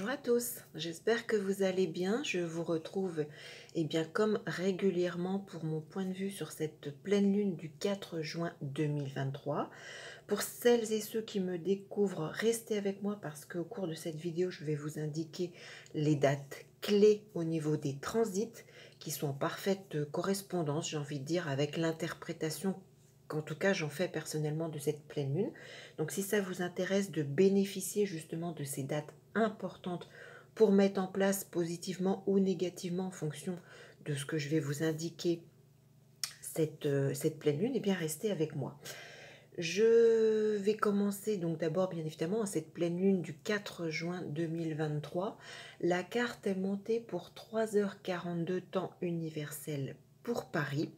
Bonjour à tous, j'espère que vous allez bien. Je vous retrouve bien, comme régulièrement pour mon point de vue sur cette pleine lune du 4 juin 2023. Pour celles et ceux qui me découvrent, restez avec moi parce qu'au cours de cette vidéo, je vais vous indiquer les dates clés au niveau des transits qui sont en parfaite correspondance, j'ai envie de dire, avec l'interprétation qu'en tout cas j'en fais personnellement de cette pleine lune. Donc si ça vous intéresse de bénéficier justement de ces dates importantes pour mettre en place positivement ou négativement en fonction de ce que je vais vous indiquer cette pleine lune, bien restez avec moi. Je vais commencer donc d'abord bien évidemment à cette pleine lune du 4 juin 2023. La carte est montée pour 3h42 temps universel pour Paris.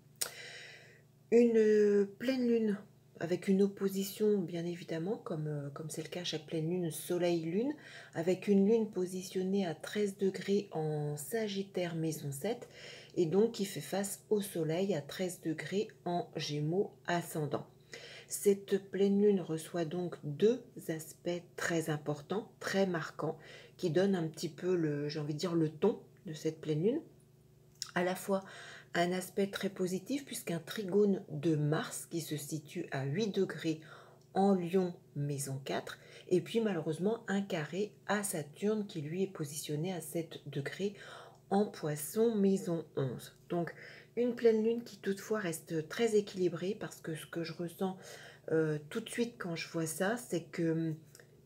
Une pleine lune avec une opposition bien évidemment, comme c'est le cas à chaque pleine lune, soleil-lune, avec une lune positionnée à 13 degrés en Sagittaire maison 7, et donc qui fait face au soleil à 13 degrés en Gémeaux ascendant. Cette pleine lune reçoit donc deux aspects très importants, très marquants, qui donnent un petit peu j'ai envie de dire, le ton de cette pleine lune. À la fois un aspect très positif puisqu'un trigone de Mars qui se situe à 8 degrés en Lion maison 4, et puis malheureusement un carré à Saturne qui lui est positionné à 7 degrés en Poisson maison 11. Donc une pleine lune qui toutefois reste très équilibrée, parce que ce que je ressens tout de suite quand je vois ça, c'est que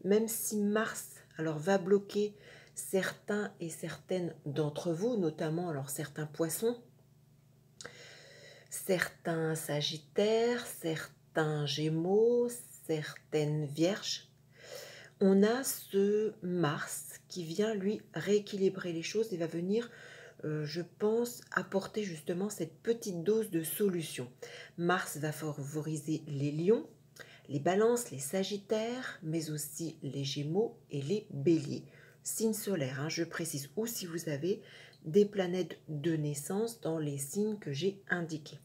même si Mars va bloquer certains et certaines d'entre vous, notamment certains poissons, certains sagittaires, certains gémeaux, certaines vierges, on a ce Mars qui vient lui rééquilibrer les choses et va venir, je pense, apporter justement cette petite dose de solution. Mars va favoriser les lions, les balances, les sagittaires, mais aussi les gémeaux et les béliers. Signes solaires, je précise, ou si vous avez des planètes de naissance dans les signes que j'ai indiqués.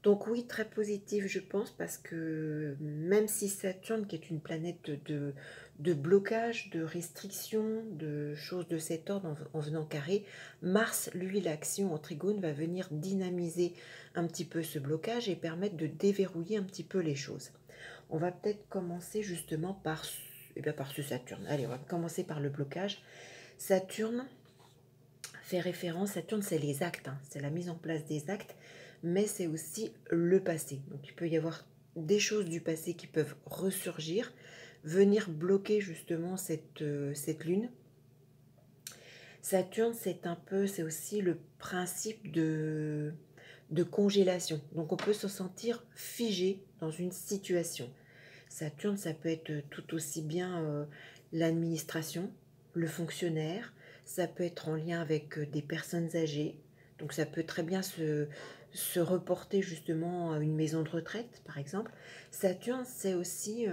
Donc oui, très positif je pense, parce que même si Saturne, qui est une planète de blocage, de restriction, de choses de cet ordre en venant carré, Mars, lui, l'action en trigone, va venir dynamiser un petit peu ce blocage et permettre de déverrouiller un petit peu les choses. On va peut-être commencer justement par ce Saturne. Allez, on va commencer par le blocage. Saturne fait référence, Saturne c'est les actes, c'est la mise en place des actes, mais c'est aussi le passé. Donc il peut y avoir des choses du passé qui peuvent ressurgir, venir bloquer justement cette lune. Saturne c'est aussi le principe de congélation. Donc on peut se sentir figé dans une situation. Saturne, ça peut être tout aussi bien l'administration, le fonctionnaire, ça peut être en lien avec des personnes âgées, donc ça peut très bien se reporter justement à une maison de retraite, par exemple. Saturne, c'est aussi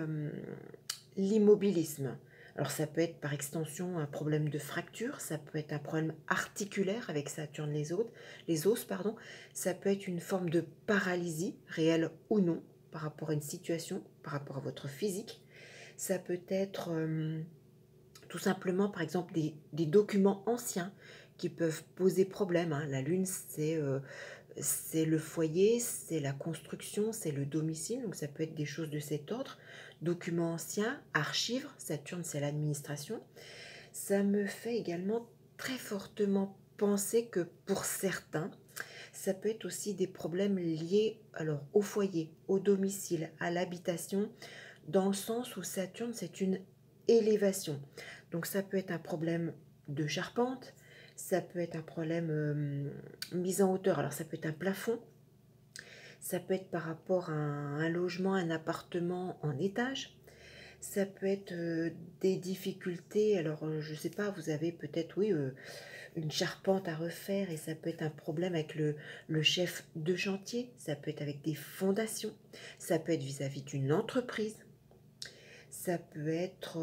l'immobilisme. Alors ça peut être par extension un problème de fracture, ça peut être un problème articulaire avec Saturne les os, pardon. Ça peut être une forme de paralysie, réelle ou non, par rapport à une situation, par rapport à votre physique. Ça peut être tout simplement, par exemple, des documents anciens qui peuvent poser problème. La lune, c'est le foyer, c'est la construction, c'est le domicile, donc ça peut être des choses de cet ordre. Documents anciens, archives, Saturne c'est l'administration. Ça me fait également très fortement penser que pour certains, ça peut être aussi des problèmes liés au foyer, au domicile, à l'habitation, dans le sens où Saturne c'est une élévation. Donc ça peut être un problème de charpente, ça peut être un problème mise en hauteur, alors ça peut être un plafond, ça peut être par rapport à un logement, un appartement en étage, ça peut être des difficultés, je ne sais pas, vous avez peut-être, oui, une charpente à refaire et ça peut être un problème avec le chef de chantier, ça peut être avec des fondations, ça peut être vis-à-vis d'une entreprise, ça peut être...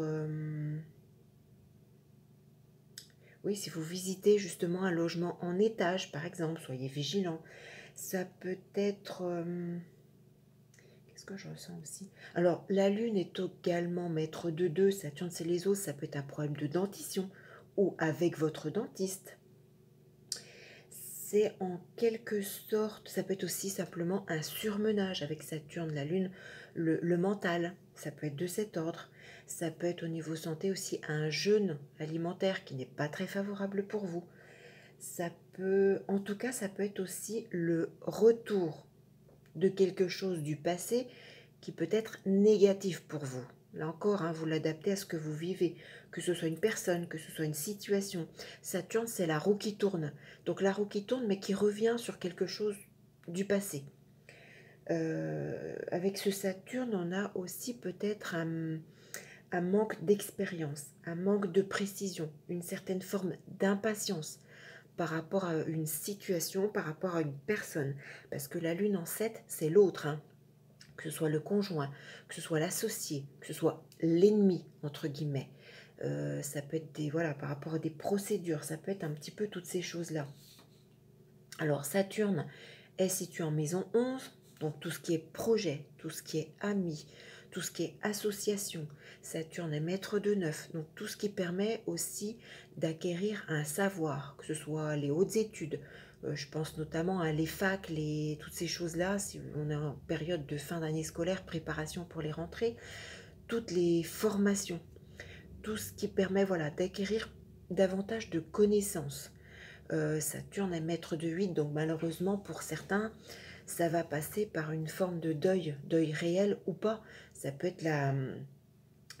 oui, si vous visitez justement un logement en étage, par exemple, soyez vigilant. Ça peut être Qu'est-ce que je ressens aussi? Alors, la Lune est également maître de 2, Saturne c'est les os, ça peut être un problème de dentition ou avec votre dentiste. C'est en quelque sorte, ça peut être aussi simplement un surmenage avec Saturne, la Lune, le mental, ça peut être de cet ordre. Ça peut être au niveau santé aussi un jeûne alimentaire qui n'est pas très favorable pour vous. Ça peut, en tout cas, ça peut être aussi le retour de quelque chose du passé qui peut être négatif pour vous. Là encore, hein, vous l'adaptez à ce que vous vivez, que ce soit une personne, que ce soit une situation. Saturne, c'est la roue qui tourne. Donc la roue qui tourne, mais qui revient sur quelque chose du passé. Avec ce Saturne, on a aussi peut-être un manque d'expérience, un manque de précision, une certaine forme d'impatience par rapport à une situation, par rapport à une personne. Parce que la Lune en 7, c'est l'autre, hein. Que ce soit le conjoint, que ce soit l'associé, que ce soit l'ennemi, entre guillemets. Ça peut être des, voilà, par rapport à des procédures, ça peut être un petit peu toutes ces choses-là. Alors Saturne est situé en maison 11, donc tout ce qui est projet, tout ce qui est amis, tout ce qui est association. Saturne est maître de 9, donc tout ce qui permet aussi d'acquérir un savoir, que ce soit les hautes études. Je pense notamment à les facs, toutes ces choses-là, si on est en période de fin d'année scolaire, préparation pour les rentrées, toutes les formations, tout ce qui permet voilà, d'acquérir davantage de connaissances. Saturne est maître de 8, donc malheureusement pour certains, ça va passer par une forme de deuil, deuil réel ou pas. Ça peut être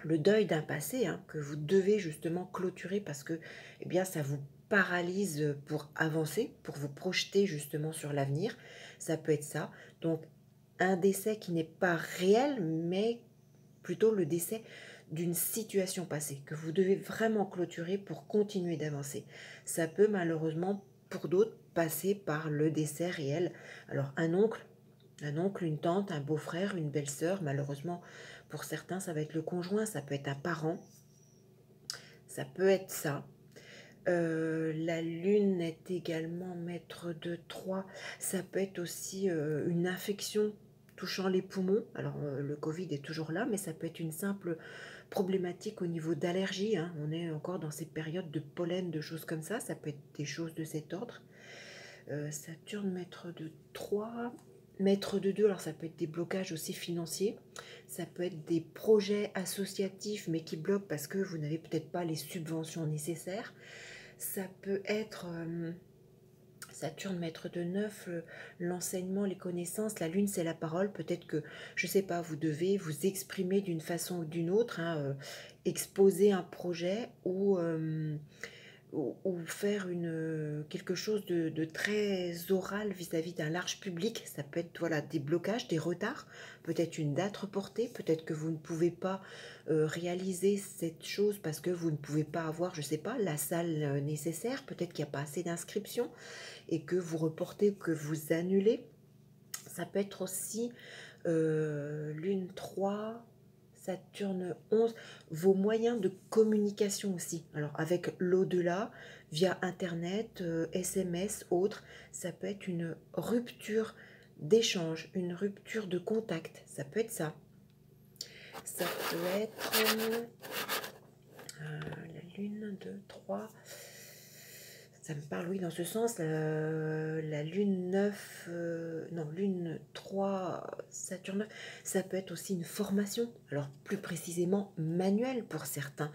le deuil d'un passé, hein, que vous devez justement clôturer parce que eh bien, ça vous paralyse pour avancer, pour vous projeter justement sur l'avenir. Ça peut être ça. Donc un décès qui n'est pas réel, mais plutôt le décès d'une situation passée que vous devez vraiment clôturer pour continuer d'avancer. Ça peut malheureusement pour d'autres passer par le décès réel. Alors un oncle, une tante, un beau-frère, une belle-sœur, malheureusement pour certains ça va être le conjoint, ça peut être un parent, ça peut être ça. La lune est également maître de 3. Ça peut être aussi une infection touchant les poumons. Alors le Covid est toujours là, mais ça peut être une simple problématique au niveau d'allergie, hein. On est encore dans ces périodes de pollen, de choses comme ça. Ça peut être des choses de cet ordre. Saturne, maître de 3. Maître de 2, alors ça peut être des blocages aussi financiers. Ça peut être des projets associatifs, mais qui bloquent parce que vous n'avez peut-être pas les subventions nécessaires. Ça peut être Saturne, maître de 9, l'enseignement, les connaissances. La lune, c'est la parole. Peut-être que, je ne sais pas, vous devez vous exprimer d'une façon ou d'une autre, hein, exposer un projet ou faire quelque chose de très oral vis-à-vis d'un large public. Ça peut être voilà, des blocages, des retards, peut-être une date reportée, peut-être que vous ne pouvez pas réaliser cette chose parce que vous ne pouvez pas avoir, je ne sais pas, la salle nécessaire, peut-être qu'il n'y a pas assez d'inscriptions et que vous reportez, que vous annulez. Ça peut être aussi Lune 3, Saturne 11, vos moyens de communication aussi. Alors avec l'au-delà, via Internet, SMS, autres, ça peut être une rupture d'échange, une rupture de contact. Ça peut être ça. Ça peut être la Lune 2, 3. Ça me parle, oui, dans ce sens, la Lune 9, non, Lune 3, Saturne 9, ça peut être aussi une formation, alors plus précisément manuelle pour certains,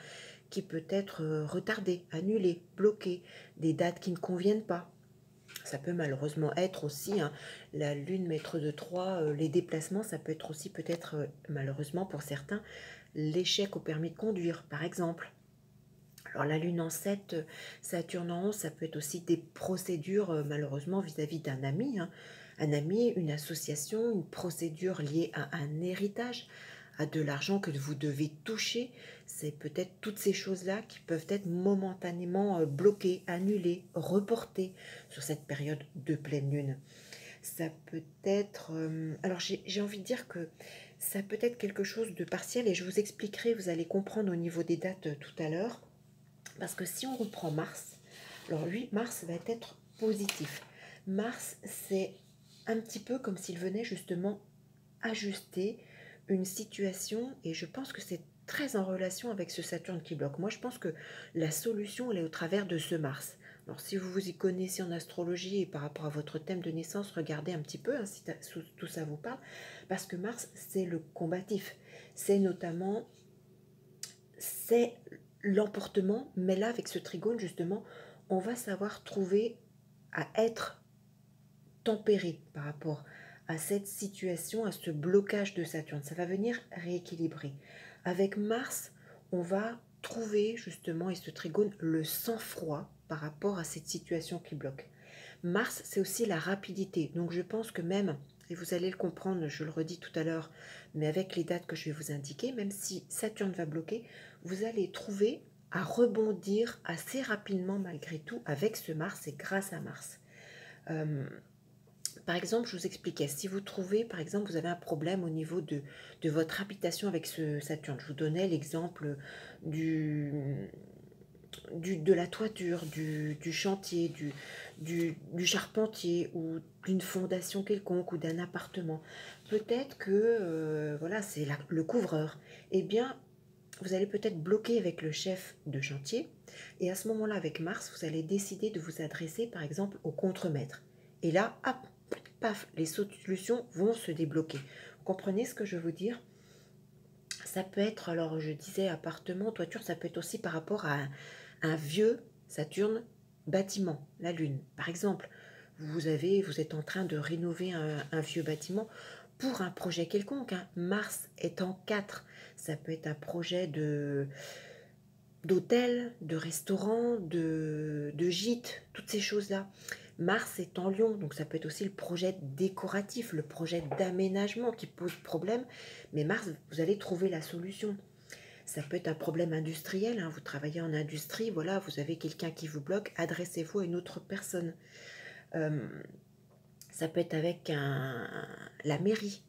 qui peut être retardée, annulée, bloquée, des dates qui ne conviennent pas. Ça peut malheureusement être aussi, hein, la Lune maître de 3, les déplacements, ça peut être aussi peut-être, malheureusement pour certains, l'échec au permis de conduire, par exemple. Alors la Lune en 7, Saturne en 11, ça peut être aussi des procédures malheureusement vis-à-vis d'un ami, hein. Un ami, une association, une procédure liée à un héritage, à de l'argent que vous devez toucher. C'est peut-être toutes ces choses-là qui peuvent être momentanément bloquées, annulées, reportées sur cette période de pleine lune. Ça peut être... alors j'ai envie de dire que ça peut être quelque chose de partiel et je vous expliquerai, vous allez comprendre au niveau des dates tout à l'heure. Parce que si on reprend Mars, alors lui, Mars va être positif. Mars, c'est un petit peu comme s'il venait justement ajuster une situation et je pense que c'est très en relation avec ce Saturne qui bloque. Moi, je pense que la solution, elle est au travers de ce Mars. Alors, si vous vous y connaissez en astrologie et par rapport à votre thème de naissance, regardez un petit peu hein, si tout ça vous parle, parce que Mars, c'est le combatif. C'est notamment, c'est l'emportement, mais là, avec ce trigone, justement, on va savoir trouver à être tempéré par rapport à cette situation, à ce blocage de Saturne. Ça va venir rééquilibrer. Avec Mars, on va trouver justement, et ce trigone, le sang-froid par rapport à cette situation qui bloque. Mars, c'est aussi la rapidité. Donc je pense que même, et vous allez le comprendre, je le redis tout à l'heure, mais avec les dates que je vais vous indiquer, même si Saturne va bloquer, vous allez trouver à rebondir assez rapidement malgré tout avec ce Mars et grâce à Mars. Par exemple, je vous expliquais, si vous trouvez, par exemple, vous avez un problème au niveau de votre habitation avec ce Saturne, je vous donnais l'exemple du, de la toiture, du chantier, du charpentier ou d'une fondation quelconque ou d'un appartement. Peut-être que voilà, c'est le couvreur. Eh bien, vous allez peut-être bloquer avec le chef de chantier et à ce moment-là, avec Mars, vous allez décider de vous adresser par exemple au contremaître. Et là, hop, paf, les solutions vont se débloquer. Vous comprenez ce que je veux vous dire? Ça peut être, alors je disais appartement, toiture, ça peut être aussi par rapport à un vieux Saturne bâtiment, la Lune. Par exemple, vous êtes en train de rénover un vieux bâtiment pour un projet quelconque. Hein. Mars est en 4. Ça peut être un projet d'hôtel, de restaurant, de gîte, toutes ces choses-là. Mars est en Lion, donc ça peut être aussi le projet décoratif, le projet d'aménagement qui pose problème. Mais Mars, vous allez trouver la solution. Ça peut être un problème industriel, hein, vous travaillez en industrie, voilà, vous avez quelqu'un qui vous bloque, adressez-vous à une autre personne. Euh, Ça peut être avec la mairie.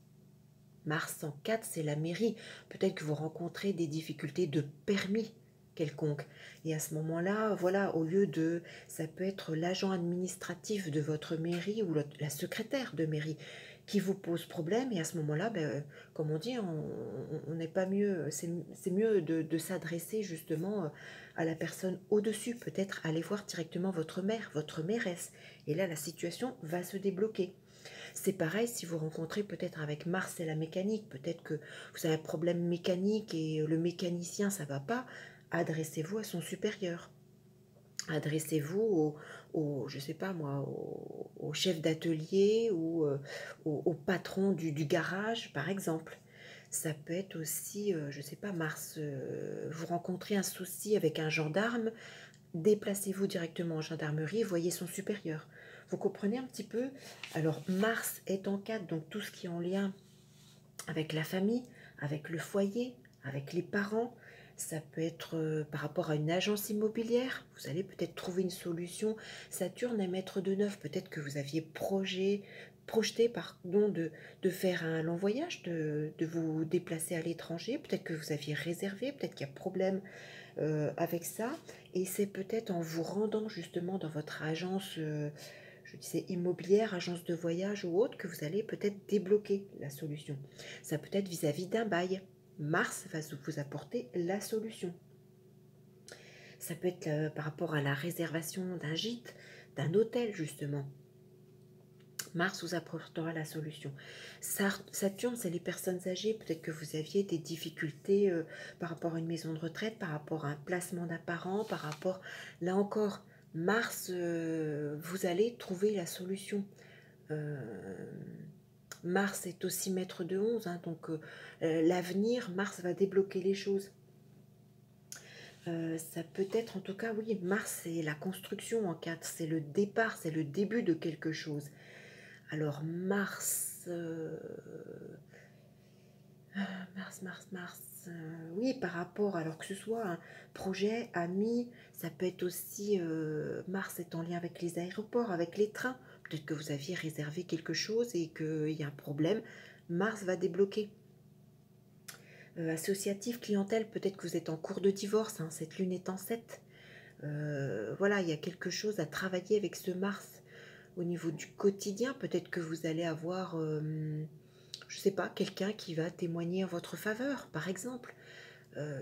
Mars en 4, c'est la mairie. Peut-être que vous rencontrez des difficultés de permis quelconque. Et à ce moment-là, voilà, au lieu de... Ça peut être l'agent administratif de votre mairie ou la secrétaire de mairie qui vous pose problème. Et à ce moment-là, ben, comme on dit, on n'est pas mieux... C'est mieux de s'adresser justement à la personne au-dessus. Peut-être aller voir directement votre maire, votre mairesse. Et là, la situation va se débloquer. C'est pareil si vous rencontrez peut-être avec Mars et la mécanique, peut-être que vous avez un problème mécanique et le mécanicien ça va pas, adressez-vous à son supérieur. Adressez-vous je sais pas moi, au chef d'atelier ou au patron du garage par exemple. Ça peut être aussi, je sais pas, Mars, vous rencontrez un souci avec un gendarme, déplacez-vous directement en gendarmerie, voyez son supérieur. Vous comprenez un petit peu? Alors Mars est en 4, donc tout ce qui est en lien avec la famille, avec le foyer, avec les parents. Ça peut être par rapport à une agence immobilière. Vous allez peut-être trouver une solution. Saturne est maître de neuf. Peut-être que vous aviez projeté pardon, de faire un long voyage, de vous déplacer à l'étranger. Peut-être que vous aviez réservé. Peut-être qu'il y a problème avec ça. Et c'est peut-être en vous rendant justement dans votre agence, je disais immobilière, agence de voyage ou autre, que vous allez peut-être débloquer la solution. Ça peut être vis-à-vis d'un bail. Mars va vous apporter la solution. Ça peut être par rapport à la réservation d'un gîte, d'un hôtel justement. Mars vous apportera la solution. Saturne, c'est les personnes âgées. Peut-être que vous aviez des difficultés par rapport à une maison de retraite, par rapport à un placement d'un parent, par rapport, là encore, Mars, vous allez trouver la solution. Euh, Mars est aussi maître de 11, hein, donc l'avenir, Mars va débloquer les choses. Ça peut être, en tout cas, oui, Mars, c'est la construction en 4, c'est le départ, c'est le début de quelque chose. Alors Mars, Mars, oui, par rapport, alors que ce soit un projet, ami, ça peut être aussi, Mars est en lien avec les aéroports, avec les trains. Peut-être que vous aviez réservé quelque chose et qu'il y a un problème. Mars va débloquer. Associatif, clientèle, peut-être que vous êtes en cours de divorce, hein, cette lune est en 7. Voilà, il y a quelque chose à travailler avec ce Mars au niveau du quotidien. Peut-être que vous allez avoir, je ne sais pas, quelqu'un qui va témoigner en votre faveur, par exemple. Euh,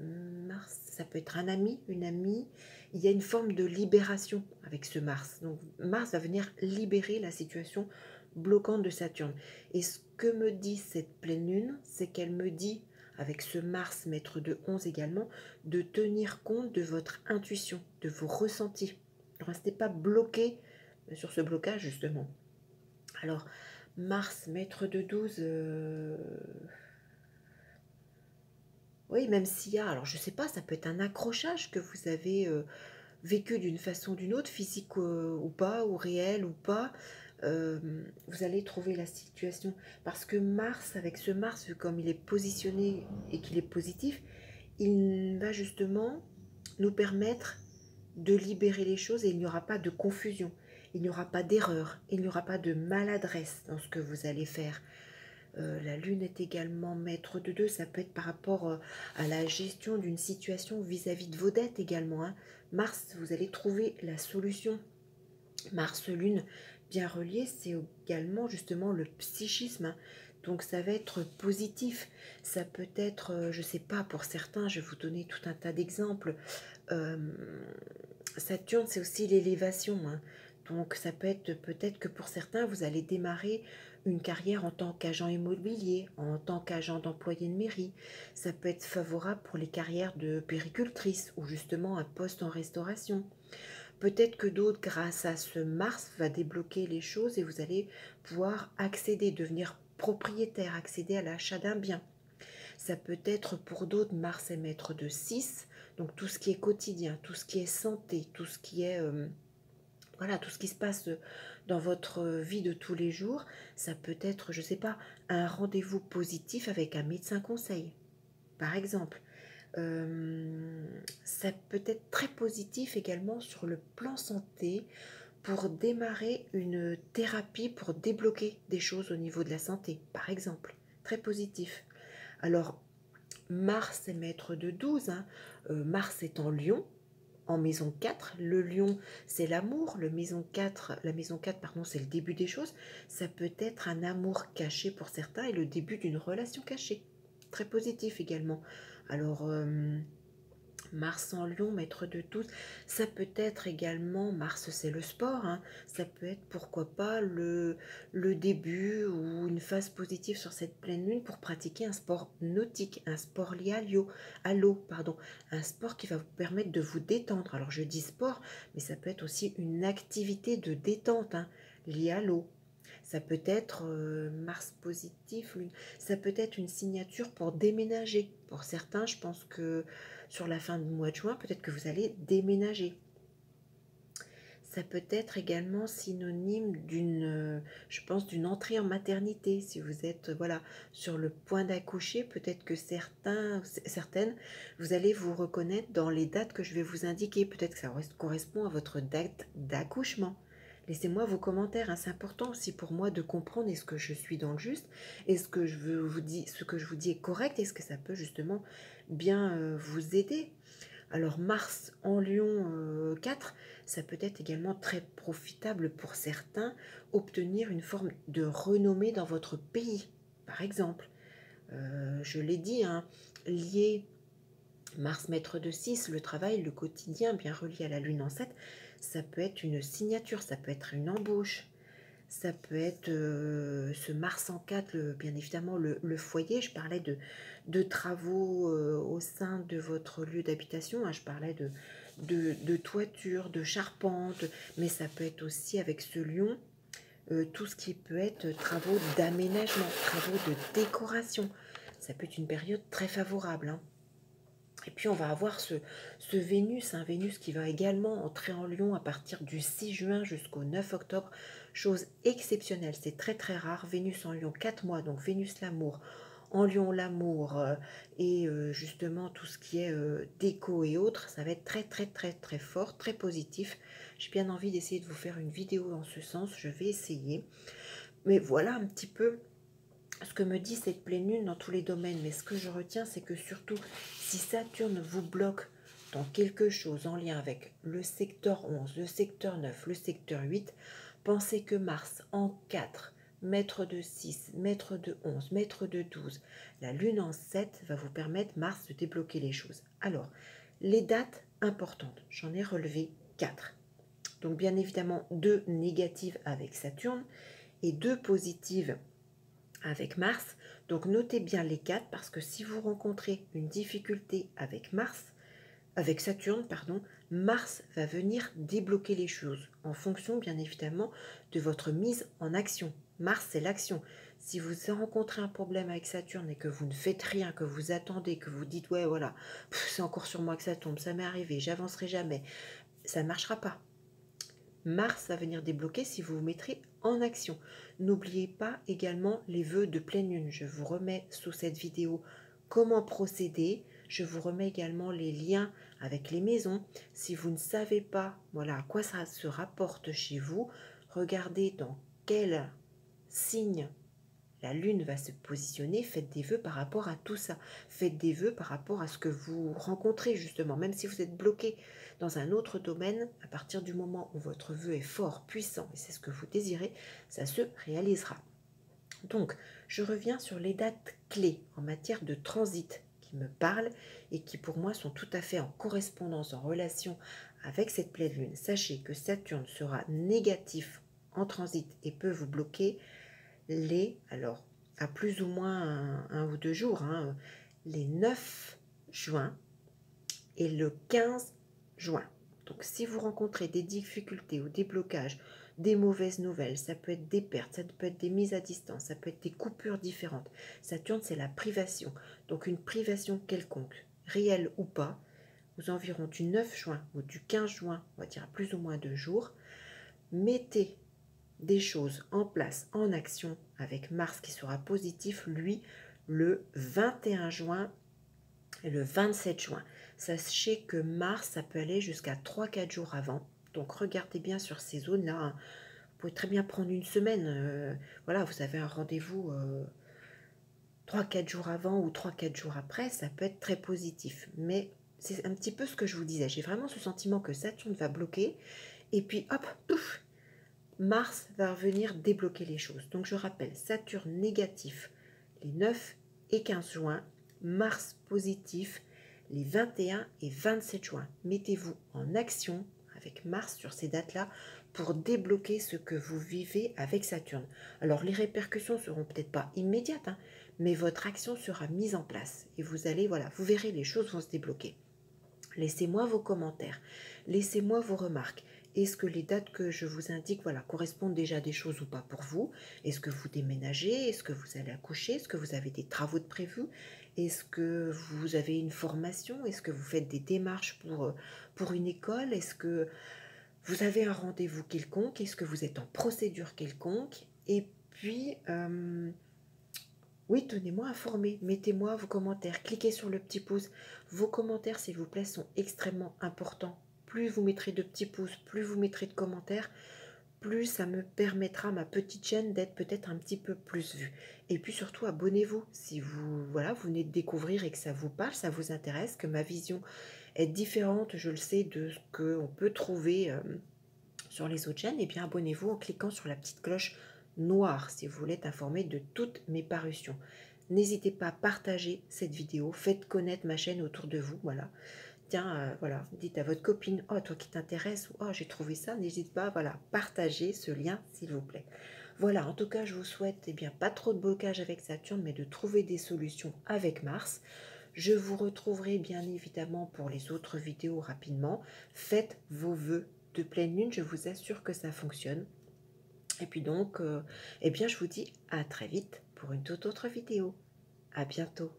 Mars, ça peut être un ami, une amie. Il y a une forme de libération avec ce Mars. Donc Mars va venir libérer la situation bloquante de Saturne. Et ce que me dit cette pleine lune, c'est qu'elle me dit, avec ce Mars maître de 11 également, de tenir compte de votre intuition, de vos ressentis. Ne restez pas bloqué sur ce blocage justement. Alors, Mars maître de 12, oui, même s'il y a, alors je sais pas, ça peut être un accrochage que vous avez vécu d'une façon ou d'une autre, physique ou pas, ou réel ou pas, vous allez trouver la situation. Parce que Mars, avec ce Mars, vu comme il est positionné et qu'il est positif, il va justement nous permettre de libérer les choses et il n'y aura pas de confusion, il n'y aura pas d'erreur, il n'y aura pas de maladresse dans ce que vous allez faire. La lune est également maître de 2, ça peut être par rapport à la gestion d'une situation vis-à-vis de vos dettes également. Hein. Mars, vous allez trouver la solution. Mars-Lune bien relié, c'est également justement le psychisme. Hein. Donc ça va être positif. Ça peut être, je ne sais pas, pour certains, je vais vous donner tout un tas d'exemples. Euh, Saturne, c'est aussi l'élévation. Hein. Donc ça peut être peut-être que pour certains, vous allez démarrer une carrière en tant qu'agent immobilier, en tant qu'agent d'employé de mairie. Ça peut être favorable pour les carrières de péricultrice ou justement un poste en restauration. Peut-être que d'autres, grâce à ce Mars, va débloquer les choses et vous allez pouvoir accéder, devenir propriétaire, accéder à l'achat d'un bien. Ça peut être pour d'autres, Mars est maître de 6, donc tout ce qui est quotidien, tout ce qui est santé, tout ce qui est voilà, tout ce qui se passe dans votre vie de tous les jours, ça peut être, je ne sais pas, un rendez-vous positif avec un médecin conseil, par exemple. Ça peut être très positif également sur le plan santé pour démarrer une thérapie pour débloquer des choses au niveau de la santé, par exemple. Très positif. Alors, Mars est maître de 12, hein. Mars est en Lion, en maison 4. Le Lion, c'est l'amour. La maison 4, pardon, c'est le début des choses. Ça peut être un amour caché pour certains et le début d'une relation cachée. Très positif également. Alors, Mars en Lion, maître de 12, ça peut être également, Mars c'est le sport, hein, ça peut être pourquoi pas le début ou une phase positive sur cette pleine lune pour pratiquer un sport nautique, un sport lié à l'eau, pardon, un sport qui va vous permettre de vous détendre. Alors je dis sport, mais ça peut être aussi une activité de détente hein, liée à l'eau. Ça peut être Mars positif, ça peut être une signature pour déménager. Pour certains, je pense que sur la fin du mois de juin, peut-être que vous allez déménager. Ça peut être également synonyme je pense, d'une entrée en maternité. Si vous êtes, voilà, sur le point d'accoucher, peut-être que certaines, vous allez vous reconnaître dans les dates que je vais vous indiquer. Peut-être que ça correspond à votre date d'accouchement. Laissez-moi vos commentaires, hein. C'est important aussi pour moi de comprendre est-ce que je suis dans le juste, est-ce que ce que je vous dis est correct, est-ce que ça peut justement bien vous aider. Alors Mars en Lion 4, ça peut être également très profitable pour certains, obtenir une forme de renommée dans votre pays, par exemple. Je l'ai dit, hein, lié Mars maître de 6, le travail, le quotidien, bien relié à la Lune en 7, ça peut être une signature, ça peut être une embauche, ça peut être ce Mars en 4, bien évidemment le foyer. Je parlais de travaux au sein de votre lieu d'habitation. Hein, je parlais de toiture, de charpente, mais ça peut être aussi avec ce lion, tout ce qui peut être travaux d'aménagement, travaux de décoration. Ça peut être une période très favorable. Hein. Et puis on va avoir ce Vénus, un Vénus qui va également entrer en Lion à partir du 6 juin jusqu'au 9 octobre. Chose exceptionnelle, c'est très très rare. Vénus en Lion 4 mois, donc Vénus l'amour, en Lion l'amour et justement tout ce qui est déco et autres, ça va être très très très très fort, très positif. J'ai bien envie d'essayer de vous faire une vidéo en ce sens, je vais essayer. Mais voilà un petit peu ce que me dit cette pleine lune dans tous les domaines, mais ce que je retiens, c'est que surtout, si Saturne vous bloque dans quelque chose en lien avec le secteur 11, le secteur 9, le secteur 8, pensez que Mars en 4 maître de 6, maître de 11, maître de 12. La lune en 7 va vous permettre, Mars, de débloquer les choses. Alors, les dates importantes, j'en ai relevé 4. Donc bien évidemment 2 négatives avec Saturne et 2 positives avec Mars. Donc notez bien les 4 parce que si vous rencontrez une difficulté avec Saturne, pardon, Mars va venir débloquer les choses en fonction bien évidemment de votre mise en action. Mars, c'est l'action. Si vous rencontrez un problème avec Saturne et que vous ne faites rien, que vous attendez, que vous dites ouais voilà, c'est encore sur moi que ça tombe, ça m'est arrivé, j'avancerai jamais, ça ne marchera pas. Mars va venir débloquer si vous vous mettrez en action. N'oubliez pas également les vœux de pleine lune. Je vous remets sous cette vidéo comment procéder. Je vous remets également les liens avec les maisons. Si vous ne savez pas voilà, à quoi ça se rapporte chez vous, regardez dans quel signe la lune va se positionner, faites des vœux par rapport à tout ça. Faites des vœux par rapport à ce que vous rencontrez justement. Même si vous êtes bloqué dans un autre domaine, à partir du moment où votre vœu est fort, puissant, et c'est ce que vous désirez, ça se réalisera. Donc, je reviens sur les dates clés en matière de transit qui me parlent et qui pour moi sont tout à fait en correspondance, en relation avec cette pleine lune. Sachez que Saturne sera négatif en transit et peut vous bloquer alors à plus ou moins un ou 2 jours, les 9 juin et le 15 juin. Donc si vous rencontrez des difficultés ou des blocages, des mauvaises nouvelles, ça peut être des pertes, ça peut être des mises à distance, ça peut être des coupures différentes. Saturne, c'est la privation. Donc une privation quelconque, réelle ou pas, aux environs du 9 juin ou du 15 juin, on va dire à plus ou moins 2 jours, mettez des choses en place, en action, avec Mars qui sera positif, lui, le 21 juin et le 27 juin. Sachez que Mars, ça peut aller jusqu'à 3-4 jours avant. Donc regardez bien sur ces zones-là. Vous pouvez très bien prendre une semaine. Voilà, vous avez un rendez-vous 3-4 jours avant ou 3-4 jours après. Ça peut être très positif. Mais c'est un petit peu ce que je vous disais. J'ai vraiment ce sentiment que Saturne va bloquer. Et puis hop, pouf, Mars va venir débloquer les choses. Donc je rappelle, Saturne négatif les 9 et 15 juin, Mars positif les 21 et 27 juin. Mettez-vous en action avec Mars sur ces dates-là pour débloquer ce que vous vivez avec Saturne. Alors les répercussions seront peut-être pas immédiates, mais votre action sera mise en place et vous allez, voilà, vous verrez, les choses vont se débloquer. Laissez-moi vos commentaires, laissez-moi vos remarques. Est-ce que les dates que je vous indique correspondent déjà à des choses ou pas pour vous? Est-ce que vous déménagez? Est-ce que vous allez accoucher? Est-ce que vous avez des travaux de prévus? Est-ce que vous avez une formation? Est-ce que vous faites des démarches pour une école? Est-ce que vous avez un rendez-vous quelconque? Est-ce que vous êtes en procédure quelconque? Et puis, oui, tenez-moi informé, mettez-moi vos commentaires, cliquez sur le petit pouce. Vos commentaires, s'il vous plaît, sont extrêmement importants. Plus vous mettrez de petits pouces, plus vous mettrez de commentaires, plus ça me permettra, ma petite chaîne, d'être peut-être un petit peu plus vue. Et puis surtout, abonnez-vous si vous venez de découvrir et que ça vous parle, ça vous intéresse, que ma vision est différente, je le sais, de ce qu'on peut trouver sur les autres chaînes. Et bien abonnez-vous en cliquant sur la petite cloche noire si vous voulez être informé de toutes mes parutions. N'hésitez pas à partager cette vidéo, faites connaître ma chaîne autour de vous, voilà. Tiens, voilà, dites à votre copine, oh toi qui t'intéresse, ou oh j'ai trouvé ça, n'hésite pas, voilà, partagez ce lien s'il vous plaît. Voilà, en tout cas je vous souhaite bien pas trop de blocage avec Saturne, mais de trouver des solutions avec Mars. Je vous retrouverai bien évidemment pour les autres vidéos rapidement. Faites vos vœux de pleine lune, je vous assure que ça fonctionne. Et puis donc, je vous dis à très vite pour une toute autre vidéo. À bientôt.